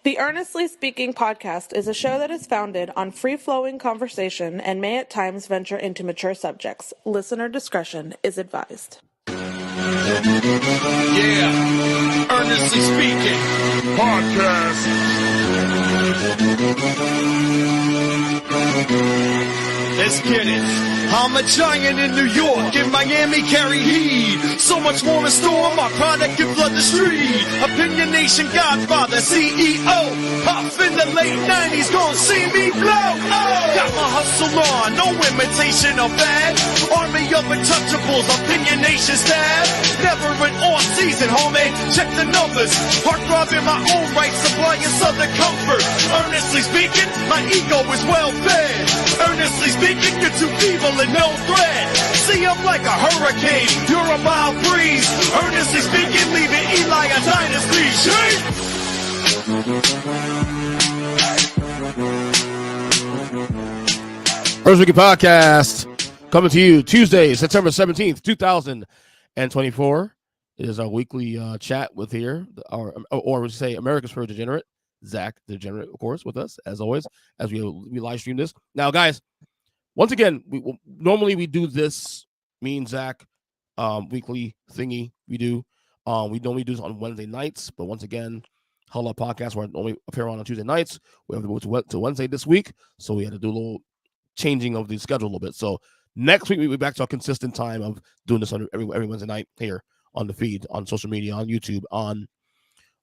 The Earnestly Speaking podcast is a show that is founded on free-flowing conversation and may at times venture into mature subjects. Listener discretion is advised. Yeah, Earnestly Speaking podcast. Let's get it. I'm a giant in New York, in Miami carry heat. So much more in store, my product can flood the street. Opinion Nation Godfather, CEO. Puff in the late 90s, gon' see me blow. Oh, got my hustle on, no imitation of that. Army of untouchables, Opinion Nation staff. Never an off season, homie, check the numbers. Heart throbbing my own right, supplying southern comfort. Earnestly speaking, my ego is well fed. Earnestly speaking, you're too evil and no threat. See, I'm like a hurricane, you're a mild breeze. Earnestly speaking, leaving Eli a dynasty. Shake! Earnestly Speaking podcast coming to you Tuesday, September 17th, 2024. It is our weekly chat with here, or we say America's first degenerate, Zack The Degenerate, of course, with us as always, as we live stream this. Now, guys, once again, normally we do this, me and Zack, weekly thingy we do. We normally do this on Wednesday nights, but once again, Huddle Up podcast, where I normally appear on Tuesday nights. We have to move to Wednesday this week, so we had to do a little changing of the schedule a little bit. So next week we'll be back to our consistent time of doing this on every Wednesday night here on the feed, on social media, on YouTube, on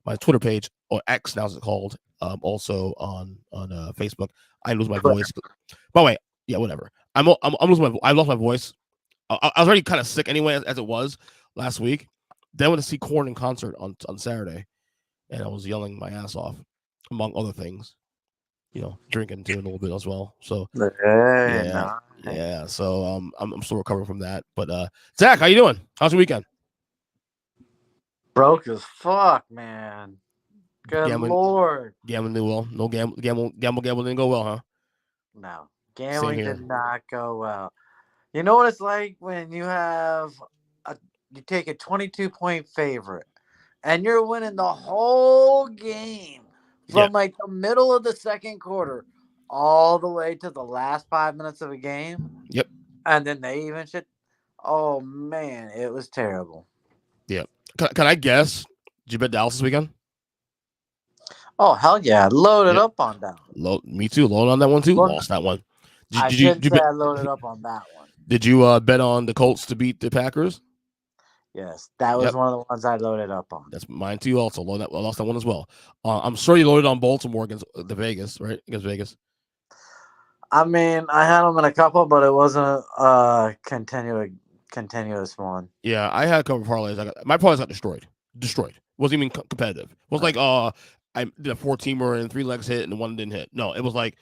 my Twitter page, or X now as it's called, also on Facebook. I lose my voice. By the way, yeah, whatever. I'm losing my. I lost my voice. I was already kind of sick anyway, as it was last week. Then I went to see Korn in concert on Saturday, and I was yelling my ass off, among other things. You know, drinking too a little bit as well. So yeah. So I'm still recovering from that. But Zack, how you doing? How's your weekend? Broke as fuck, man. Good Lord. Gambling did well. No gamble didn't go well, huh? No. Gambling did not go well. You know what it's like when you take a 22-point favorite and you're winning the whole game from like the middle of the second quarter all the way to the last 5 minutes of a game. Yep. And then they even shit. Oh man, it was terrible. Yeah. Can I guess? Did you bet Dallas this weekend? Oh hell yeah! Loaded up on that one. Me too. Loaded on that one too. Lost that one. I loaded up on that one. Did you bet on the Colts to beat the Packers? Yes, that was one of the ones I loaded up on. That's mine too. Also, lost that one as well. I'm sure you loaded on Baltimore against the Vegas, right? Against Vegas. I mean, I had them in a couple, but it wasn't a continuous one. Yeah, I had a couple of parlays. My parlays got destroyed. Wasn't even competitive. It was like I did a 4-teamer and 3 legs hit and one didn't hit. No, it was like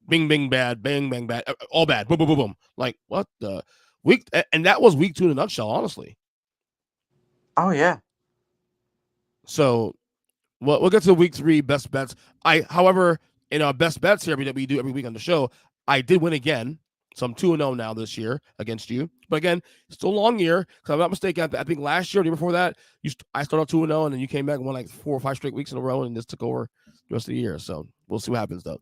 bing, bing, bad, bang, bang, bad, all bad, boom, boom, boom, boom. Like, what the week? And that was week 2 in a nutshell, honestly. Oh, yeah. So we'll get to week 3 best bets. However, in our best bets here that we do every week on the show, I did win again. So I'm 2-0 now this year against you. But again, still a long year. Because I'm not mistaken, I think last year, the year before that, I started out 2-0, and then you came back and won like 4 or 5 straight weeks in a row, and just took over the rest of the year. So we'll see what happens, though.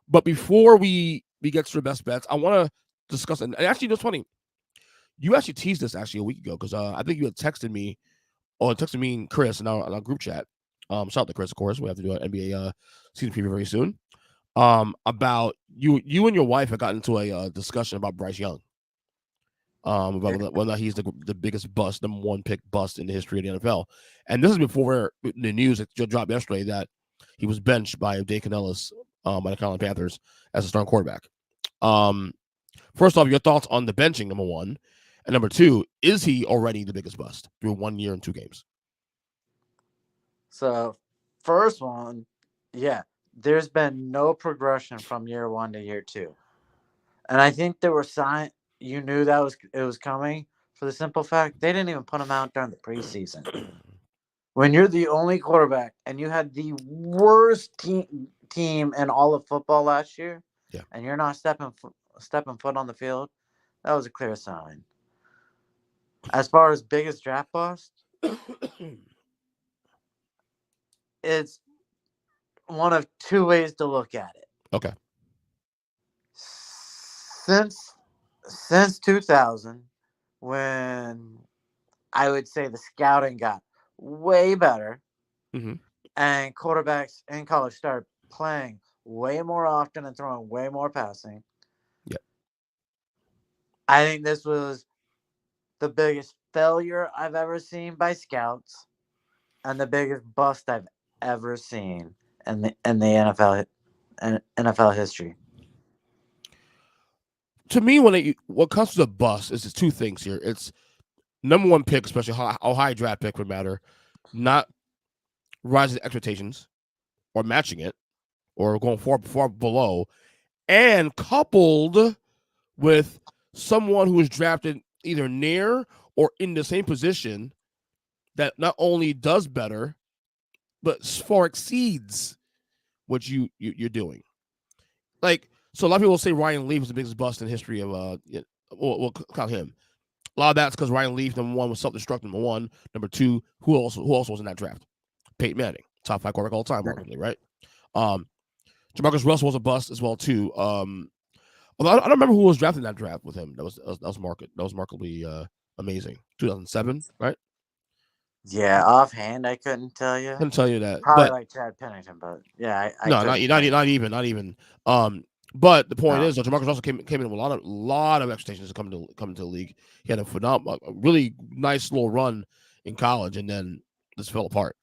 But before we get to the best bets, I want to discuss, and actually, it's funny. You actually teased this actually a week ago, because I think you had texted me and Chris in our group chat. Shout out to Chris, of course. We have to do an NBA season preview very soon. About you and your wife have gotten into a discussion about Bryce Young. About whether or not he's the biggest bust, number 1 pick bust in the history of the NFL. And this is before the news that dropped yesterday that he was benched by Dave Canellis by the Carolina Panthers as a starting quarterback. First off, your thoughts on the benching, number 1. And number 2, is he already the biggest bust through 1 year and 2 games? So, first one, yeah. There's been no progression from year 1 to year 2. And I think there were signs you knew that it was coming for the simple fact they didn't even put him out during the preseason. When you're the only quarterback and you had the worst team in all of football last year, and you're not stepping foot on the field, that was a clear sign. As far as biggest draft bust, it's one of two ways to look at it. Okay. Since 2000, when I would say the scouting got way better, Mm-hmm. and quarterbacks in college started playing way more often and throwing way more passing. Yeah. I think this was the biggest failure I've ever seen by scouts, and the biggest bust I've ever seen in the NFL history. To me, what comes to the bust is two things here. It's number one pick, especially how high draft pick would matter, not rising expectations or matching it or going far below, and coupled with someone who was drafted either near or in the same position that not only does better, but far exceeds what you're doing. Like, so a lot of people will say Ryan Leaf was the biggest bust in the history of we'll count him. A lot of that's because Ryan Leaf, number one, was self-destruct, number one. Number two, who also was in that draft? Peyton Manning, top 5 quarterback all time, arguably, right? Jamarcus Russell was a bust as well too. Although I don't remember who was drafted in that draft with him. That was remarkably amazing. 2007, right? Yeah, offhand I couldn't tell you. Couldn't tell you that. Probably But like Chad Pennington, but yeah, I no, not even. But the point is, Jamarcus Russell came in with a lot of expectations to come to the league. He had a phenomenal, really nice little run in college, and then this fell apart.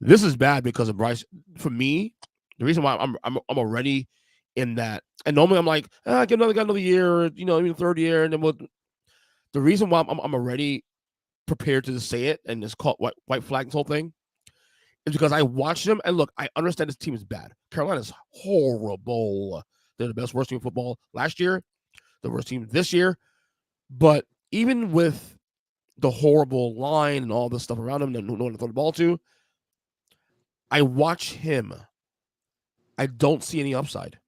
This is bad because of Bryce. For me, the reason why I'm already in that, and normally I'm like, get another year, even third year, and then the reason why I'm already prepared to just say it and just call it white flag this whole thing is because I watched them, and look, I understand this team is bad. Carolina's horrible. They're the worst team in football last year, the worst team this year. But even with the horrible line and all this stuff around him, and no one to throw the ball to, I watch him. I don't see any upside.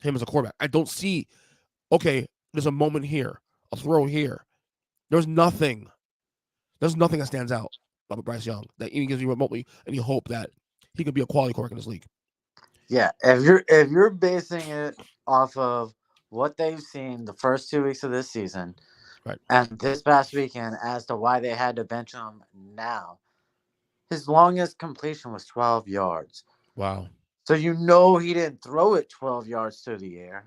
Him as a quarterback. I don't see, okay, there's a moment here, a throw here. There's nothing. There's nothing that stands out about Bryce Young that even gives you remotely any hope that he could be a quality quarterback in this league. Yeah, if you're basing it off of what they've seen the first 2 weeks of this season, right, and this past weekend as to why they had to bench him now, his longest completion was 12 yards. Wow. So he didn't throw it 12 yards to the air.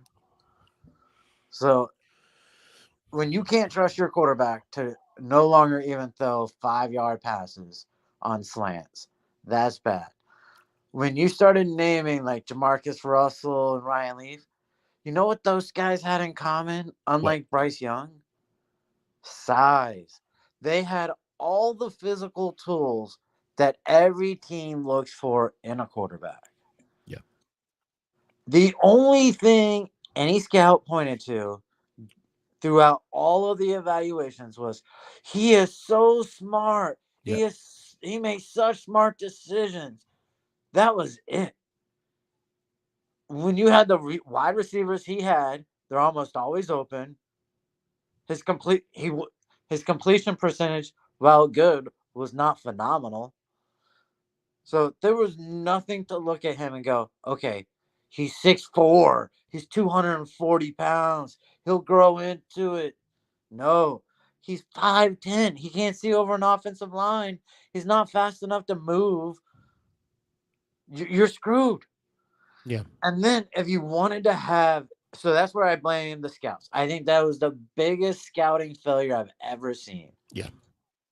So when you can't trust your quarterback to no longer even throw 5-yard passes on slants, that's bad. When you started naming like Jamarcus Russell and Ryan Leaf, you know what those guys had in common, unlike Bryce Young? Size. They had all the physical tools that every team looks for in a quarterback. Yeah. The only thing any scout pointed to throughout all of the evaluations was he is so smart. Yeah. He makes such smart decisions. That was it. When you had the wide receivers he had, they're almost always open. His completion percentage, while good, was not phenomenal. So there was nothing to look at him and go, okay, he's 6'4", he's 240 pounds, he'll grow into it. No, he's 5'10". He can't see over an offensive line. He's not fast enough to move. You're screwed. Yeah. And then if you wanted to have, so that's where I blame the scouts. I think that was the biggest scouting failure I've ever seen. Yeah.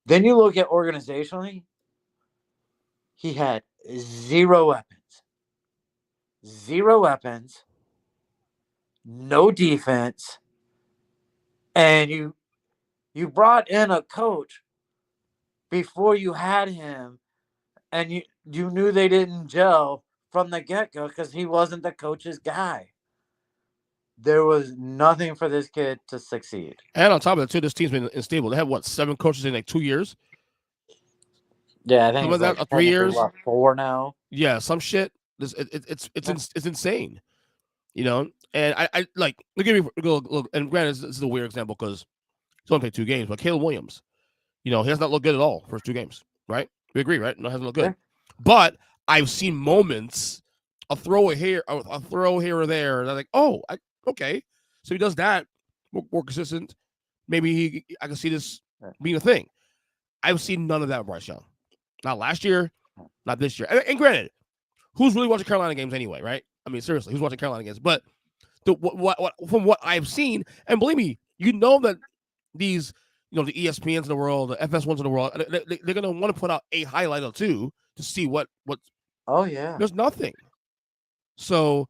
Then you look at organizationally, he had 0 weapons. 0 weapons. No defense. And you brought in a coach before you had him, and you knew they didn't gel from the get-go because he wasn't the coach's guy. There was nothing for this kid to succeed. And on top of that, too, this team's been unstable. They have 7 coaches in like 2 years? Yeah, I think it's like 3 years. 4 now. Yeah, some shit. It's insane. And I like, look at me. Look, and granted, this is a weird example because he's only played 2 games, but Caleb Williams, he has not looked good at all first 2 games, right? We agree, right? No, hasn't looked good. Yeah. But I've seen moments, a throw here or there, and I'm like, oh, okay. So he does that, more consistent. Maybe I can see this being a thing. I've seen none of that with Bryce Young. Not last year, not this year. And granted, who's really watching Carolina games anyway, right? I mean, seriously, who's watching Carolina games? But from what I've seen, and believe me, you know that these, the ESPNs in the world, the FS1s in the world, they're going to want to put out a highlight or two to see what. Oh yeah. There's nothing. So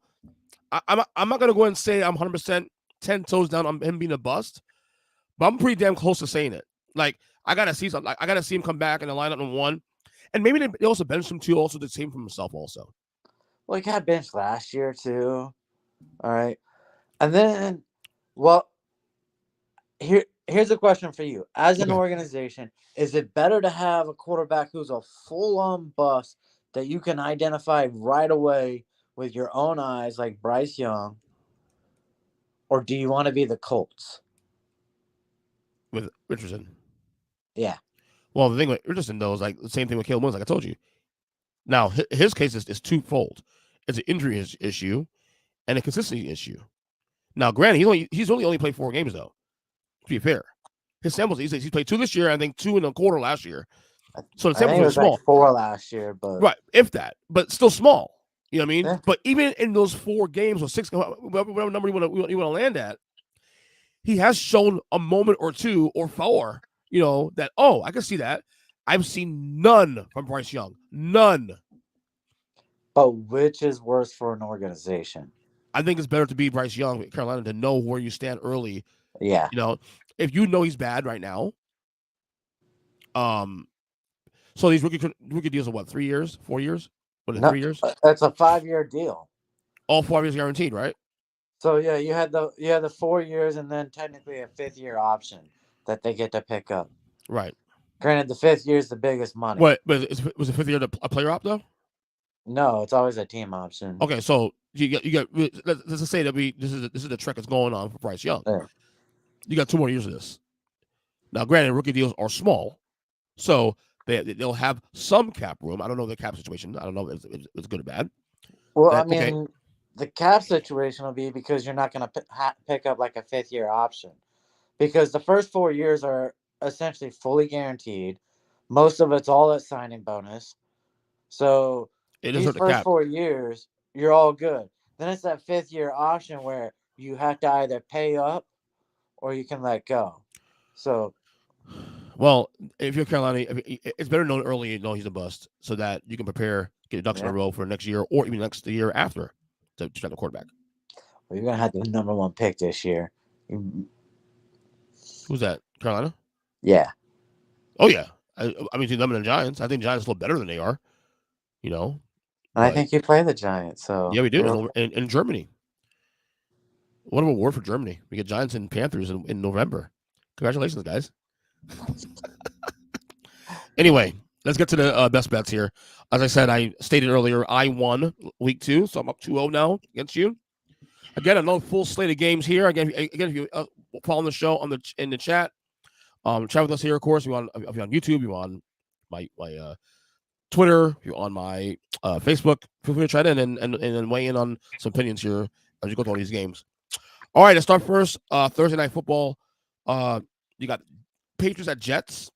I'm not going to go ahead and say I'm 100% 10 toes down on him being a bust, but I'm pretty damn close to saying it. Like, I got to see something. I got to see him come back in the lineup in one. And maybe they also benched him too, also the same for himself also. Well, he got benched last year too. All right. And then, well, here's a question for you. As an organization, is it better to have a quarterback who's a full-on bust that you can identify right away with your own eyes, like Bryce Young, or do you want to be the Colts? With Richardson. Yeah. Well, the thing with Richardson, though, is like the same thing with Caleb Williams, like I told you. Now, his case is twofold. It's an injury issue and a consistency issue. Now, granted, he's only played 4 games, though, to be fair. His samples, he's played 2 this year, I think 2 in a quarter last year. So the samples are small. Like 4 last year, but right, if that, but still small. You know what I mean? Yeah. But even in those 4 games or 6, whatever number you want to land at, he has shown a moment or 2 or 4, that, I can see that. I've seen none from Bryce Young. None. But which is worse for an organization? I think it's better to be Bryce Young with Carolina to know where you stand early. Yeah. If you know he's bad right now. So these rookie deals are what, 3 years, 4 years? What, 3 years? It's a 5-year deal. All 5 years guaranteed, right? So yeah, you had the 4 years and then technically a 5th-year option that they get to pick up. Right. Granted, the 5th year is the biggest money. What? But was the 5th year a player op though? No, it's always a team option. Okay, so you got. Let's just say that this is the trek that's going on for Bryce Young. Yeah. You got 2 more years of this. Now, granted, rookie deals are small, so they'll have some cap room. I don't know the cap situation. I don't know if it's good or bad. Well, the cap situation will be because you're not going to pick up like a 5th-year option, because the first 4 years are essentially fully guaranteed. Most of it's all at signing bonus. So these first 4 years, you're all good. Then it's that 5th-year option where you have to either pay up or you can let go. So, well, if you're Carolina, it's better known early, he's a bust, so that you can prepare, get your ducks in a row for next year or even next year after to start the quarterback. Well, you're gonna have the number 1 pick this year. Who's that? Carolina? Yeah. Oh yeah. I mean, them and the Giants. I think Giants are a little better than they are. And I think you play the Giants. So yeah, we do in Germany. What an award for Germany! We get Giants and Panthers in November. Congratulations, guys. Anyway, let's get to the best bets here. As I said, I stated earlier, I won week 2, so I'm up 2-0 now against you. Again, another full slate of games here. Again, if you follow the show in the chat, chat with us here. Of course, if you're on YouTube, you're on my Twitter, if you're on my Facebook, feel free to chat in and weigh in on some opinions here as you go through all these games. All right, let's start first. Thursday Night Football. You got Patriots at Jets.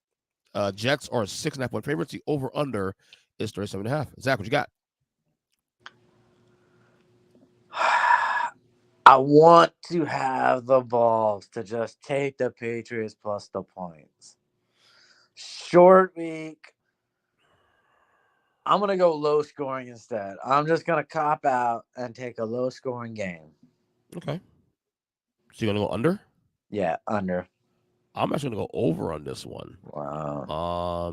Jets are 6.5-point favorites. The over-under is 37.5. Zach, what you got? I want to have the balls to just take the Patriots plus the points. Short week. I'm going to go low scoring instead. I'm just going to cop out and take a low scoring game. Okay. So you're going to go under? Yeah, under. I'm actually going to go over on this one. Wow.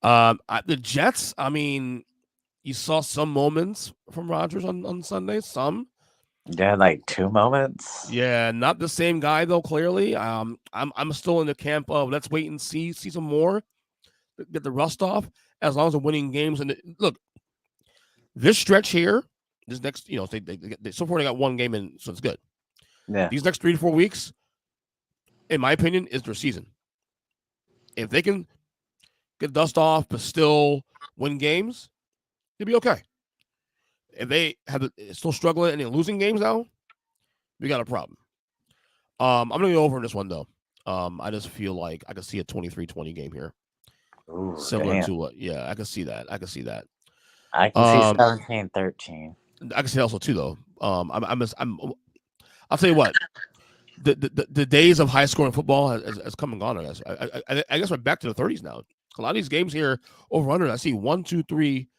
The Jets, I mean, you saw some moments from Rodgers on Sunday, some. Yeah, like 2 moments. Yeah, not the same guy though. Clearly, I'm still in the camp of let's wait and see some more, get the rust off. As long as they're winning games, and look, this stretch here, this next, they so far they got 1 game in, so it's good. Yeah, these next 3 to 4 weeks, in my opinion, is their season. If they can get dust off but still win games, They'll be okay. If they have still struggling and they're losing games now, we got a problem. I'm going to go over in this one, though. I just feel like I could see a 23-20 game here. Ooh, Similar damn. to yeah, I can see that. I can see that. I can see 17-13. I can see that also too, though. I'll tell you what. The days of high scoring football has come and gone. I guess. I guess we're back to the 30s now. A lot of these games here over under. I see 1, 2, 3,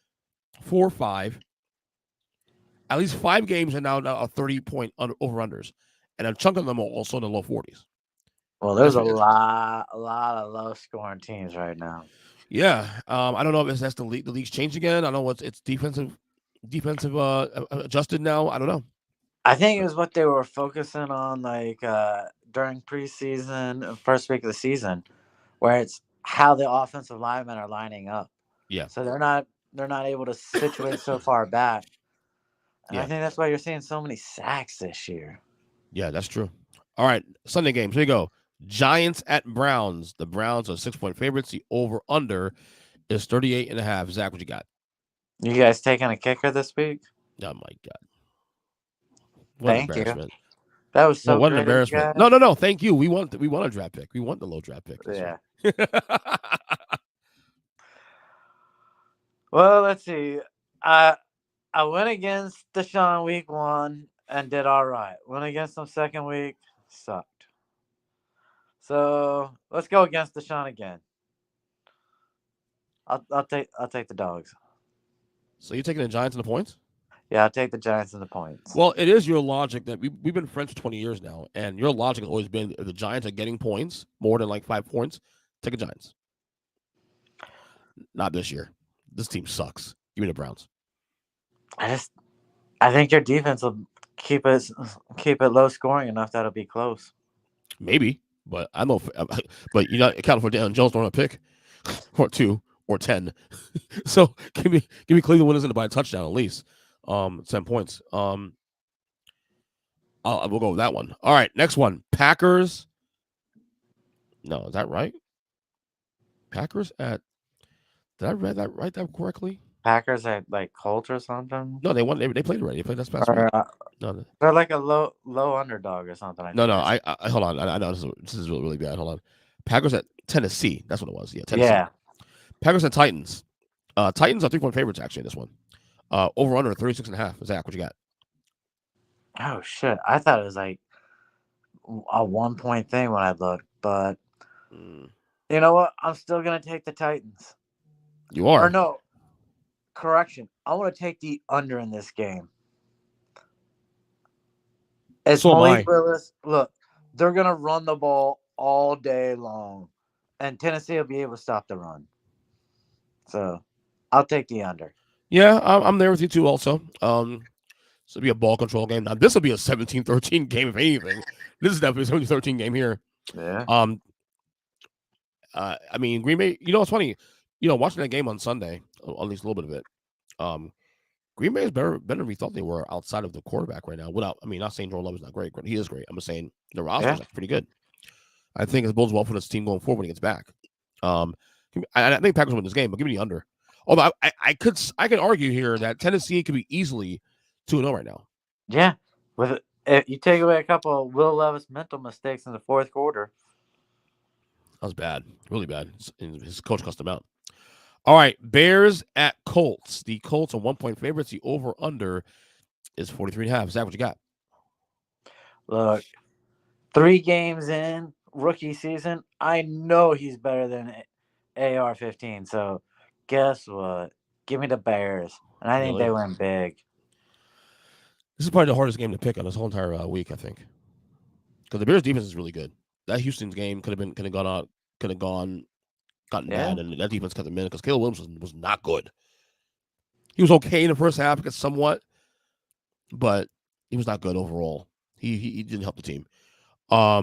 4, 5. At least 5 games are now a 30-point over unders, and a chunk of them are also in the low 40s. Well, there's a lot of low scoring teams right now. Yeah, I don't know if that's the league's changed again. I don't know it's defensive adjusted now. I don't know. I think it was what they were focusing on, like during preseason, first week of the season, where it's how the offensive linemen are lining up. Yeah. So they're not able to situate so far back. And I think that's why you're seeing so many sacks this year. Yeah, that's true. All right, Sunday games. Here you go. Giants at Browns. The Browns are 6-point favorites. The over-under is 38.5. Zach, what you got? You guys taking a kicker this week? Oh, my God. What an embarrassment. That was so what an embarrassment. No. Thank you. We want a draft pick. We want the low draft pick. Yeah. Well, let's see. I went against Deshaun week 1 and did all right. Went against him second week, sucked. So let's go against Deshaun again. I'll take the dogs. So you're taking the Giants and the points? Yeah, I'll take the Giants and the points. Well, it is your logic that we've been friends for 20 years now, and your logic has always been if the Giants are getting points, more than like 5 points, take the Giants. Not this year. This team sucks. Give me the Browns. I think your defense will keep it low scoring enough that it'll be close. Maybe, but I know. But you're not accounting for Daniel Jones throwing a pick, or 2 or 10. So give me Cleveland winners by a touchdown at least. 10 points. We'll go with that one. All right, next one. Packers. No, is that right? Packers at. Did I write that correctly? Packers at like Colts or something? No, they won. They played already. They played this past week. No, they're like a low underdog or something. I hold on. I know this is really bad. Hold on. Packers at Tennessee. That's what it was. Yeah, Tennessee. Yeah. Packers at Titans. Titans are 3-point favorites actually in this one. Over under 36.5. Zach, what you got? Oh shit! I thought it was like a 1-point thing when I looked, but you know what? I'm still gonna take the Titans. You are? Or no? Correction. I want to take the under in this game. As Malik Willis, look, they're gonna run the ball all day long, and Tennessee will be able to stop the run. So, I'll take the under. Yeah, I'm there with you too. Also, so it'll be a ball control game. Now this will be a 17-13 game if anything. This is definitely a 17-13 game here. Yeah. I mean, Green Bay. You know, it's funny. You know, watching that game on Sunday, at least a little bit of it. Green Bay is better than we thought they were outside of the quarterback right now. Without, I mean, not saying Jordan Love is not great. He is great. I'm just saying the roster is pretty good. I think it bodes well for this team going forward when he gets back. I think Packers win this game, but give me the under. Although I could argue here that Tennessee could be easily 2-0 right now. Yeah, if you take away a couple of Will Levis mental mistakes in the fourth quarter. That was bad, really bad. His coach cussed him out. All right, Bears at Colts. The Colts are 1-point favorites. The over/under is 43.5. Zach, what you got? Look, 3 games in, rookie season, I know he's better than AR-15. So, guess what? Give me the Bears. And I think they win big. This is probably the hardest game to pick on this whole entire week, I think. Because the Bears' defense is really good. That Houston's game could have gotten bad, and that defense cut them in because Caleb Williams was not good. He was okay in the first half, somewhat, but he was not good overall. He didn't help the team. I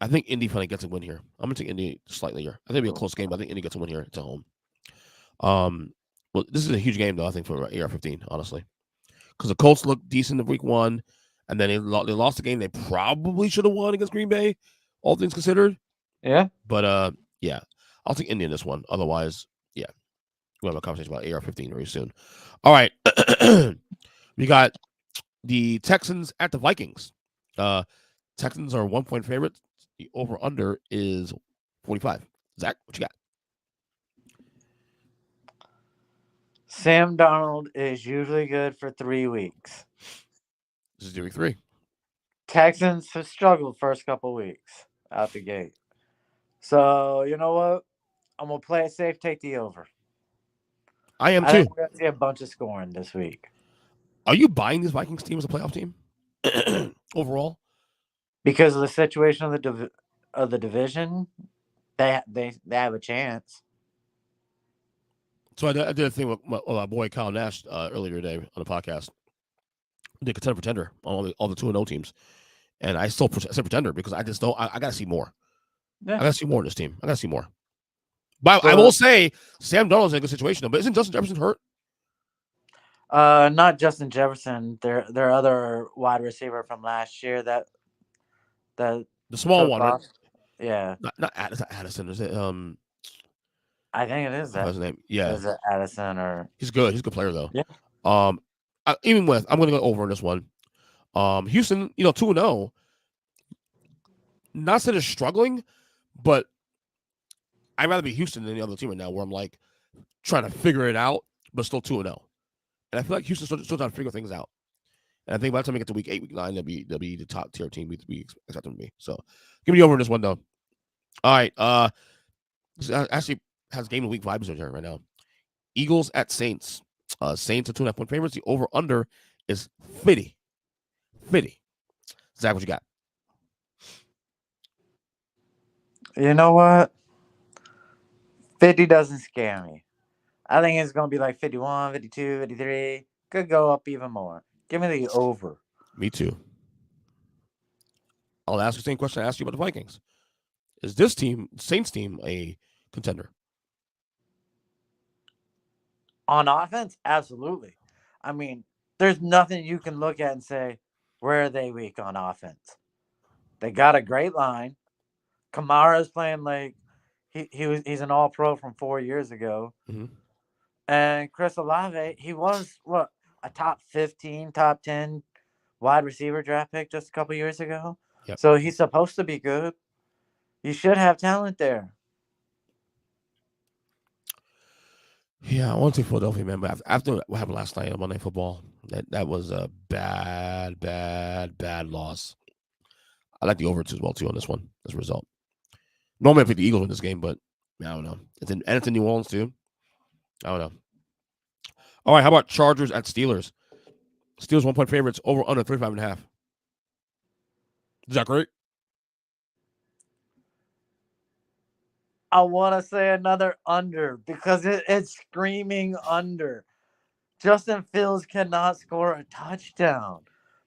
think Indy finally gets a win here. I'm gonna take Indy slightly here. I think it'll be a close game, but I think Indy gets a win here. It's at home. Well, this is a huge game though. I think for AR-15, honestly, because the Colts looked decent in week 1, and then they lost the game they probably should have won against Green Bay, all things considered. Yeah. But yeah, I'll take Indy in this one. Otherwise, yeah. We'll have a conversation about AR-15 very soon. All right. We got the Texans at the Vikings. Texans are 1-point favorites. The over-under is 45. Zach, what you got? Sam Darnold is usually good for 3 weeks. This is week 3. Texans have struggled first couple weeks out the gate. So, you know what? I'm going to play it safe, take the over. I am I too. think we're going to see a bunch of scoring this week. Are you buying this Vikings team as a playoff team overall? Because of the situation of the division, they have a chance. So I did a thing with my boy Kyle Nash earlier today on the podcast. The contender for tender on all the 2-0 teams, and I still said pretender because I just don't. I got to see more. Yeah. I got to see more in this team. I got to see more. But I will say Sam Darnold's in a good situation though. But isn't Justin Jefferson hurt? Not Justin Jefferson. Their other wide receiver from last year that the small one, right? Yeah. Not Addison. Is it? I think it is that. His name? Yeah. Is it Addison or? He's good. He's a good player though. Yeah. I'm going to go over in this one. Houston, 2-0. Not that it's struggling, but I'd rather be Houston than the other team right now, where I'm like trying to figure it out, but still 2-0. And I feel like Houston's still trying to figure things out. And I think by the time we get to week 8, week 9, they'll be the top tier team we expect them to be. So give me over in this one though. All right. This actually has game of week vibes in here right now. Eagles at Saints. Saints are 2.5-point favorites. The over under is 50. Zach, what you got? You know what? 50 doesn't scare me. I think it's going to be like 51, 52, 53. Could go up even more. Give me the over. Me too. I'll ask the same question I asked you about the Vikings. Is this team, Saints team, a contender? On offense, absolutely. I mean, there's nothing you can look at and say, where are they weak on offense? They got a great line. Kamara's playing like he's an all-pro from 4 years ago. Mm-hmm. And Chris Olave, he was, a top 15, top 10 wide receiver draft pick just a couple years ago. Yep. So he's supposed to be good. You should have talent there. Yeah, I want to say Philadelphia, man. But after what happened last night on Monday Night Football, that was a bad loss. I like the over as well, too, on this one, as a result. Normally I pick the Eagles in this game, but I don't know. It's in New Orleans, too. I don't know. All right, how about Chargers at Steelers? Steelers 1-point favorites, over under 35.5. Is that great? I want to say another under because it's screaming under. Justin Fields cannot score a touchdown.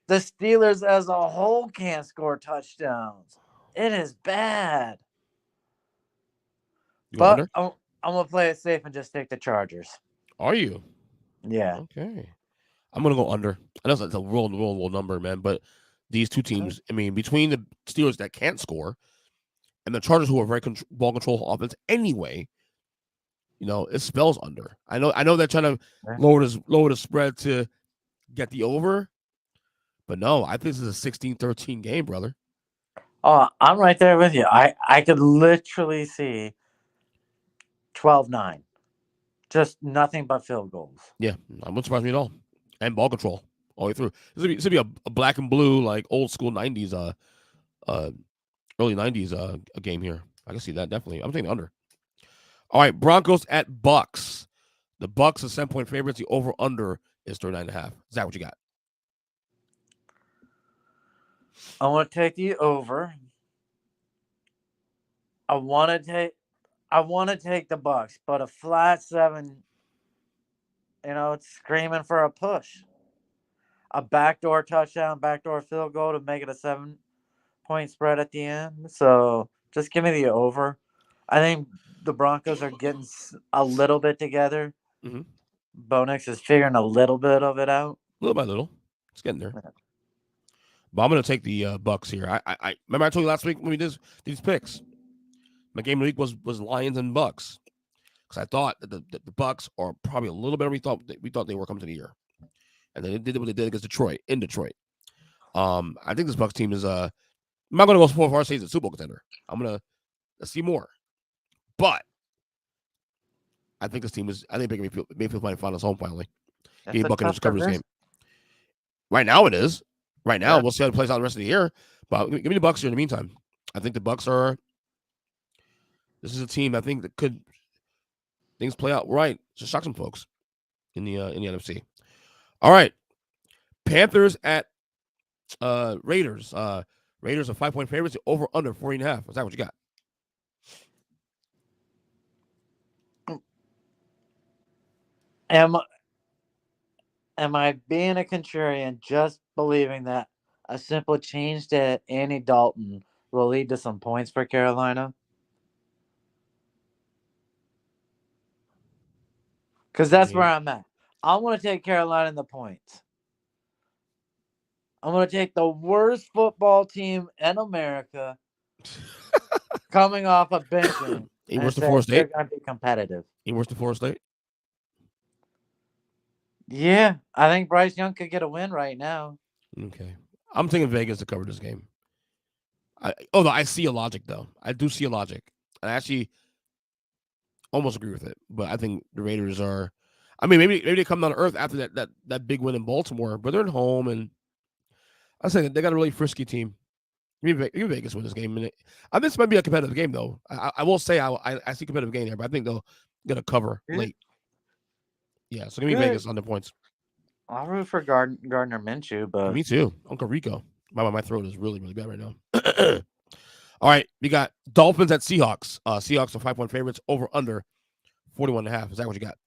The Steelers as a whole can't score touchdowns. It is bad. But I'm going to play it safe and just take the Chargers. Are you? Yeah. Okay. I'm going to go under. I know that's a real number, man, but these two teams, I mean, between the Steelers that can't score and the Chargers who are very ball control offense anyway, it spells under. I know they're trying to lower the spread to get the over, but no, I think this is a 16-13 game, brother. Oh, I'm right there with you. I could literally see 12-9. Just nothing but field goals. Yeah, that wouldn't surprise me at all. And ball control all the way through. This would be a black and blue, like old school 90s, early 90s a game here. I can see that definitely. I'm taking the under. All right, Broncos at Bucks. The Bucks are 7-point favorites. The over-under is 39.5. Is that what you got? I want to take the over. I want to take the Bucks, but a flat 7, it's screaming for a push. A backdoor touchdown, backdoor field goal to make it a 7-point spread at the end. So just give me the over. I think the Broncos are getting a little bit together. Mm-hmm. Bo Nix is figuring a little bit of it out. Little by little. It's getting there. Yeah. But I'm going to take the Bucks here. I remember I told you last week when we did these picks. My game of the week was Lions and Bucks. because I thought that the Bucks are probably a little better than we thought they were coming to the year, and then they did what they did against Detroit in Detroit. I think this Bucks team is I'm not going to go so far as say it's a Super Bowl contender. I'm going to see more, but I think this team is. I think Baker Mayfield might find us home finally. Gabe Buccaneers cover this game. Right now it is. Right now we'll see how it plays out the rest of the year. But give me the Bucks here in the meantime. I think the Bucks are. This is a team I think that could things play out right to shock some folks in the NFC. All right, Panthers at Raiders. Raiders are 5-point favorites. Over under 40.5. Is that what you got? Am I being a contrarian just believing that a simple change to Andy Dalton will lead to some points for Carolina? Because that's where I'm at. I want to take Carolina in the points. I'm going to take the worst football team in America coming off a benching. He worse than Florida State. They're going to be competitive. He worse than Florida State. Yeah, I think Bryce Young could get a win right now. Okay, I'm taking Vegas to cover this game. Although I see a logic, though. I do see a logic. I actually almost agree with it. But I think the Raiders are. I mean, maybe they come down to earth after that big win in Baltimore, but they're at home, and I say they got a really frisky team. Give me Vegas win this game. I think this might be a competitive game, though. I will say I see competitive game there, but I think they'll get a cover late. Yeah, so give me Vegas on the points. I'll root for Gardner Minshew, but me too. Uncle Rico. My throat is really, really bad right now. All right, we got Dolphins at Seahawks. Seahawks are 5-point favorites. Over under 41.5. Is that what you got?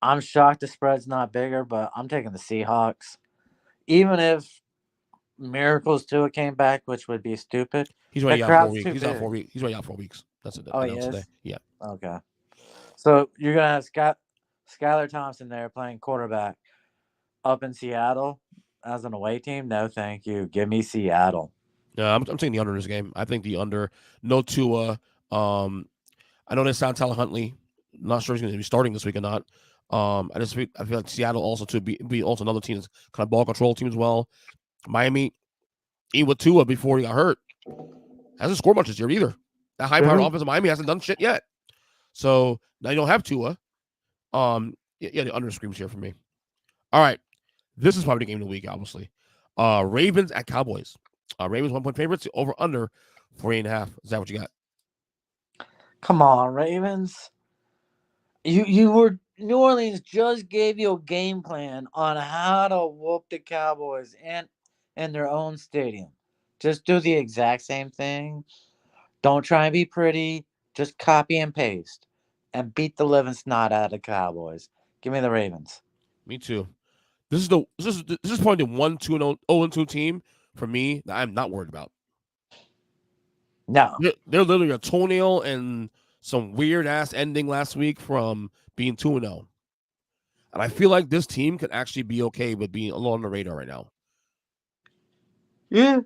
I'm shocked the spread's not bigger, but I'm taking the Seahawks. Even if Miracles Tua came back, which would be stupid. He's already out 4 weeks. He's out 4 weeks. He's already out 4 weeks. That's it. Oh, he is? Today. Yeah. Okay. So you're gonna have Skylar Thompson there playing quarterback up in Seattle as an away team? No, thank you. Give me Seattle. Yeah, I'm taking the under in this game. I think the under. No Tua. I know they signed Tyler Huntley. Not sure he's going to be starting this week or not. I feel like Seattle also to be also another team that's kind of ball control team as well. Miami, even with Tua before he got hurt, hasn't scored much this year either. That high-powered offense of Miami hasn't done shit yet. So now you don't have Tua. The under screams here for me. All right, this is probably the game of the week, obviously. Ravens at Cowboys. Ravens 1-point favorites. Over under 48.5. Is that what you got? Come on, Ravens. You were New Orleans just gave you a game plan on how to whoop the Cowboys in their own stadium. Just do the exact same thing. Don't try and be pretty. Just copy and paste and beat the living snot out of the Cowboys. Give me the Ravens. Me too. This is probably the 1-2 team for me that I'm not worried about. No. They're literally a toenail and some weird ass ending last week from being 2-0. And I feel like this team could actually be okay with being a little on the radar right now. Yeah.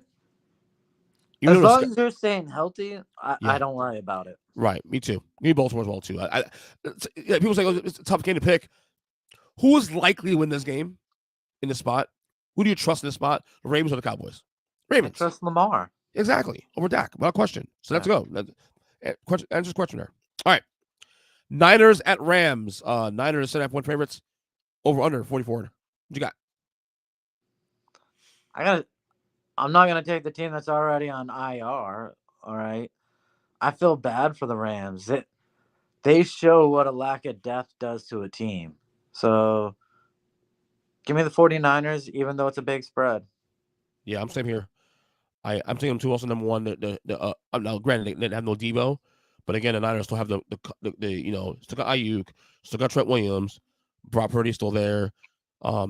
As long as they're staying healthy, I don't worry about it. Right. Me too. Me Baltimore as well too. People say it's a tough game to pick. Who is likely to win this game in this spot? Who do you trust in this spot? The Ravens or the Cowboys? Ravens. I trust Lamar. Exactly. Over Dak. Without question. So let's go. Answer question there. All right. Niners at Rams. Niners 7.5-point favorites. Over under 44. What you got? I'm not gonna take the team that's already on IR. All right. I feel bad for the Rams. They show what a lack of depth does to a team. So give me the 49ers, even though it's a big spread. Yeah, I'm same here. I'm taking them too. Also, number one. Now, granted, they have no Debo, but again, the Niners still have the still got Ayuk, still got Trent Williams, Brock Purdy's still there. I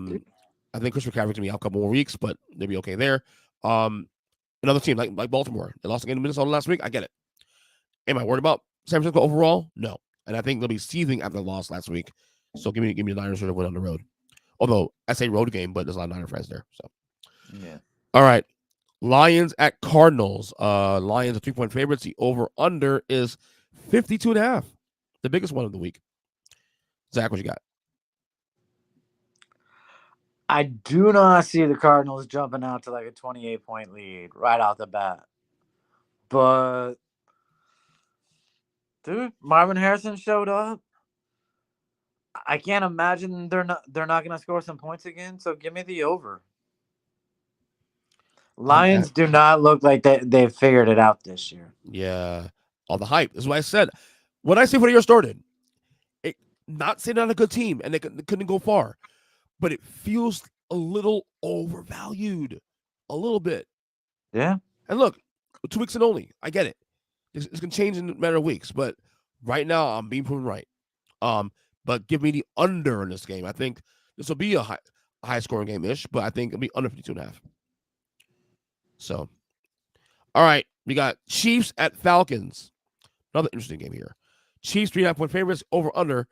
think Chris McCaffrey's gonna be out a couple more weeks, but they'll be okay there. Another team like Baltimore, they lost the game to Minnesota last week. I get it. Am I worried about San Francisco overall? No, and I think they'll be seething after the loss last week. So give me the Niners to win on the road. Although I say road game, but there's a lot of Niner fans there. So yeah. All right. Lions at Cardinals. Lions are 3-point favorites. The over-under is 52.5. The biggest one of the week. Zach, what you got? I do not see the Cardinals jumping out to like a 28-point lead right off the bat. But, dude, Marvin Harrison showed up. I can't imagine they're not going to score some points again. So give me the over. Lions do not look like they've figured it out this year. Yeah, all the hype. This is what I said. When I say when the year started, not saying not a good team and they couldn't go far, but it feels a little overvalued, a little bit. Yeah. And look, 2 weeks in only. I get it. It's going to change in a matter of weeks, but right now I'm being proven right. But give me the under in this game. I think this will be a high scoring game-ish, but I think it'll be under 52.5. So, all right, we got Chiefs at Falcons. Another interesting game here. Chiefs 3.5-point favorites, over under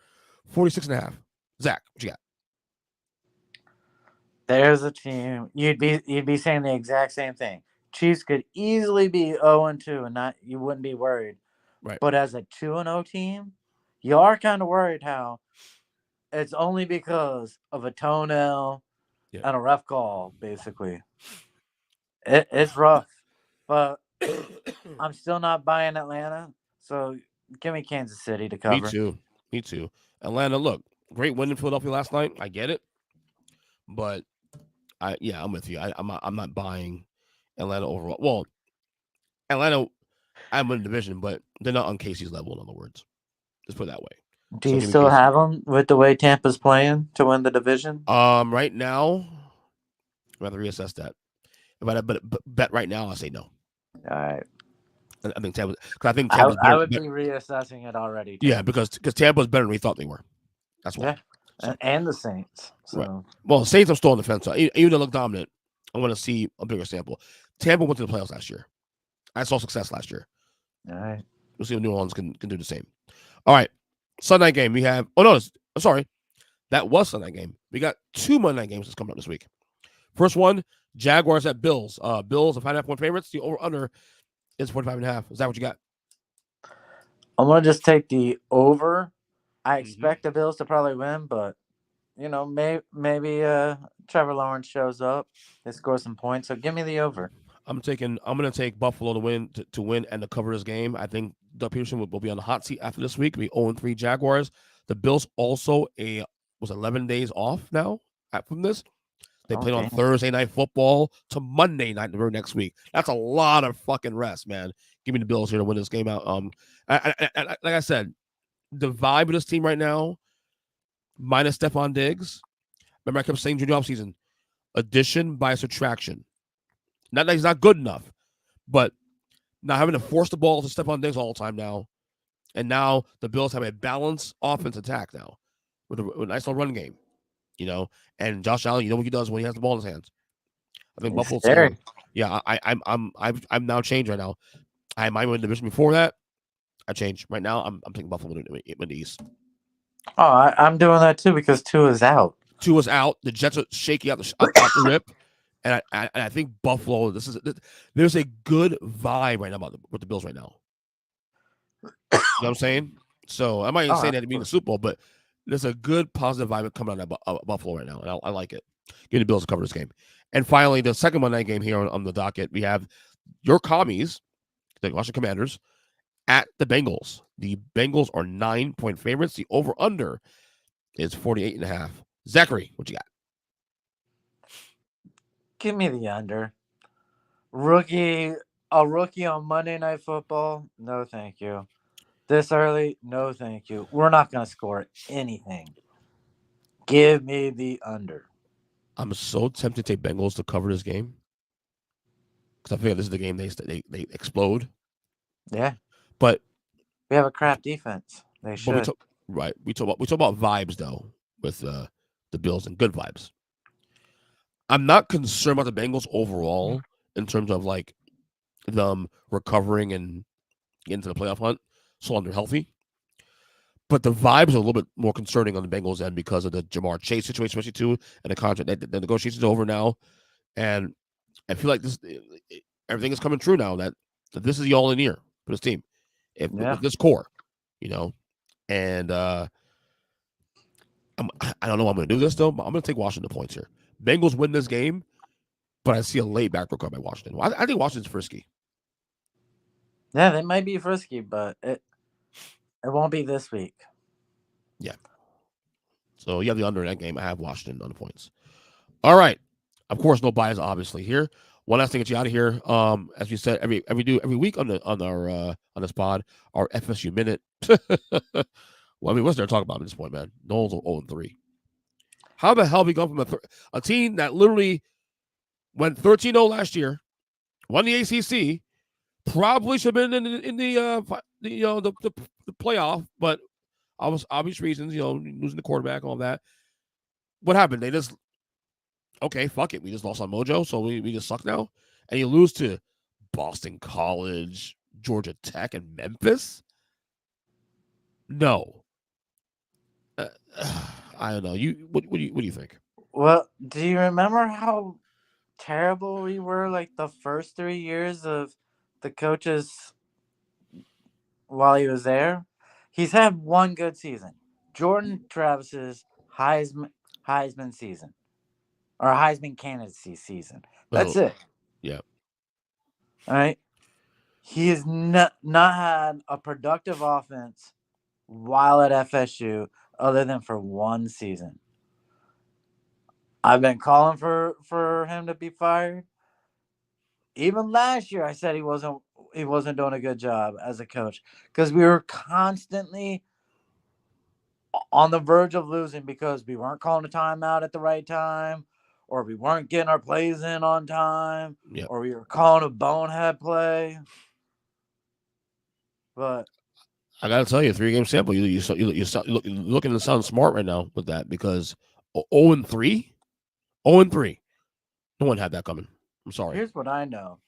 46.5. Zach, what you got? There's a team you'd be saying the exact same thing. Chiefs could easily be 0-2 and you wouldn't be worried. Right. But as a 2-0 team, you are kind of worried how it's only because of a toenail and a ref call, basically. It's rough. But I'm still not buying Atlanta. So give me Kansas City to cover. Me too. Atlanta, look, great win in Philadelphia last night. I get it. But I'm with you. I'm not buying Atlanta overall. Well, Atlanta, I'm in the division, but they're not on Casey's level, in other words. Let's put it that way. Do you still have them with the way Tampa's playing to win the division? Right now, I'd rather reassess that. But bet right now, I say no. All right. I think Tampa. Because I think Tampa's I would be reassessing it already. Too. Yeah, because Tampa's better than we thought they were. That's why. Yeah, so. And the Saints. So. Right. Well, the Saints are still on the fence. So even though they look dominant, I want to see a bigger sample. Tampa went to the playoffs last year. I saw success last year. All right. We'll see if New Orleans can do the same. All right. Sunday game. We have. Oh no, sorry. That was Sunday game. We got 2 Monday night games that's coming up this week. First one, Jaguars at Bills. Bills are 5.5-point favorites. The over/under is 45.5. Is that what you got? I'm gonna just take the over. I expect the Bills to probably win, but maybe Trevor Lawrence shows up, they score some points. So give me the over. I'm gonna take Buffalo to win and to cover this game. I think Doug Peterson will be on the hot seat after this week. Be 0-3 Jaguars. The Bills also was 11 days off now from this. They played on Thursday night football to Monday night the very next week. That's a lot of fucking rest, man. Give me the Bills here to win this game out. Like I said, the vibe of this team right now, minus Stephon Diggs. Remember, I kept saying during the offseason, addition by subtraction. Not that he's not good enough, but not having to force the ball to Stephon Diggs all the time now. And now the Bills have a balanced offense attack now with a nice little run game. And Josh Allen, you know what he does when he has the ball in his hands. I think Buffalo's scary. Yeah, I'm now changed right now. I had my win division before that. I changed. Right now, I'm taking Buffalo in the East. Oh, I'm doing that too because Tua's out. Tua's out. The Jets are shaky out the rip, and I think Buffalo. There's a good vibe right now with the Bills right now. You know what I'm saying? So I might even say that to be in the Super Bowl, but there's a good positive vibe coming out of Buffalo right now, and I like it. Give the Bills to cover this game. And finally, the second Monday night game here on the docket, we have your commies, the Washington Commanders, at the Bengals. The Bengals are 9-point favorites. The over/under is 48.5. Zachary, what you got? Give me the under. A rookie on Monday Night Football? No, thank you. This early? No, thank you. We're not going to score anything. Give me the under. I'm so tempted to take Bengals to cover this game because I feel this is the game they explode. Yeah, but we have a crap defense. They should. We talk about vibes though with the Bills and good vibes. I'm not concerned about the Bengals overall in terms of like them recovering and getting to the playoff hunt so long they're healthy. But the vibes are a little bit more concerning on the Bengals end because of the Jamar Chase situation, especially too, and the contract. The negotiations are over now, and I feel like everything is coming true now that this is the all-in year for this team. With this core, And I don't know how I'm going to do this, though, but I'm going to take Washington points here. Bengals win this game, but I see a late back recovery by Washington. I think Washington's frisky. Yeah, they might be frisky, but it won't be this week. Yeah. So you have the under in that game. I have Washington on the points. All right. Of course, no bias, obviously. Here, one last thing to get you out of here. As we said, every week on this pod, our FSU minute. Well, I mean, what's there to talk about at this point, man? Noles are 0-3. How the hell have we gone from a team that literally went 13-0 last year, won the ACC, probably should have been in the playoff, but obvious reasons, losing the quarterback, all that. What happened? They just, okay, fuck it. We just lost on Mojo, so we just suck now. And you lose to Boston College, Georgia Tech, and Memphis? No. I don't know. What do you think? Well, do you remember how terrible we were like the first 3 years of the coaches while he was there? He's had one good season. Jordan Travis's Heisman season. Or Heisman candidacy season. That's it. Yeah. All right. He has not had a productive offense while at FSU other than for one season. I've been calling for him to be fired. Even last year, I said he wasn't doing a good job as a coach because we were constantly on the verge of losing because we weren't calling a timeout at the right time, or we weren't getting our plays in on time, or we were calling a bonehead play. But I gotta tell you, 3-game sample, you're looking to sound smart right now with that because 0-3, 0-3. No one had that coming. I'm sorry. Here's what I know.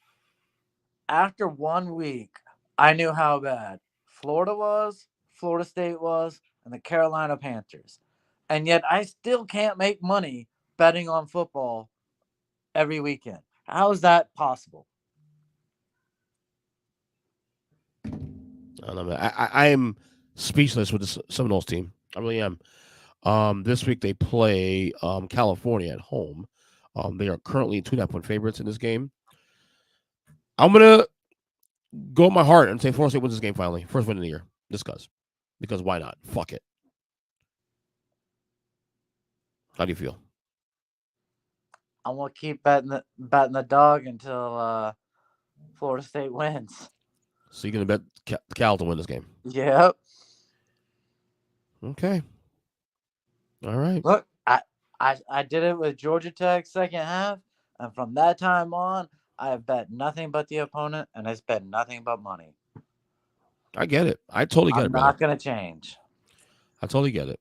After 1 week, I knew how bad Florida was, Florida State was, and the Carolina Panthers. And yet I still can't make money betting on football every weekend. How is that possible? I don't know, man. I am speechless with the Seminoles team. I really am. This week they play California at home. They are currently 2.5-point favorites in this game. I'm gonna go with my heart and say Florida State wins this game finally. First win of the year. Because why not? Fuck it. How do you feel? I'm gonna keep betting the dog until Florida State wins. So you're gonna bet Cal to win this game? Yep. Okay. All right. Look, I did it with Georgia Tech second half, and from that time on, I have bet nothing but the opponent, and I spent nothing but money. I get it. I totally get it, brother. I'm not going to change. I totally get it.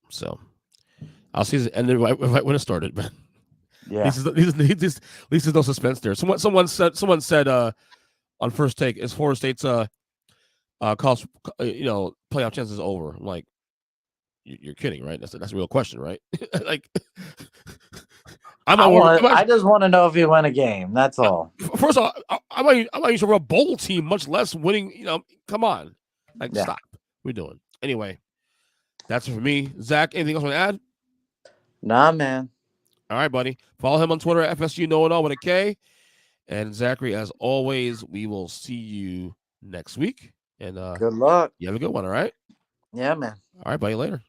So, I'll see it ended right when it started, man. Yeah. At least there's no suspense there. Someone said on First Take, is Florida State's college playoff chances over? I'm like, you're kidding, right? That's a real question, right? Like, I just want to know if you win a game. That's all. First of all, I'm not used to a bowl team, much less winning. Come on, stop. We're doing anyway. That's it for me. Zach, anything else you want to add? Nah, man. All right, buddy. Follow him on Twitter at FSU Know It All with a K. And Zachary, as always, we will see you next week. And good luck. You have a good one. All right. Yeah, man. All right, buddy. Later.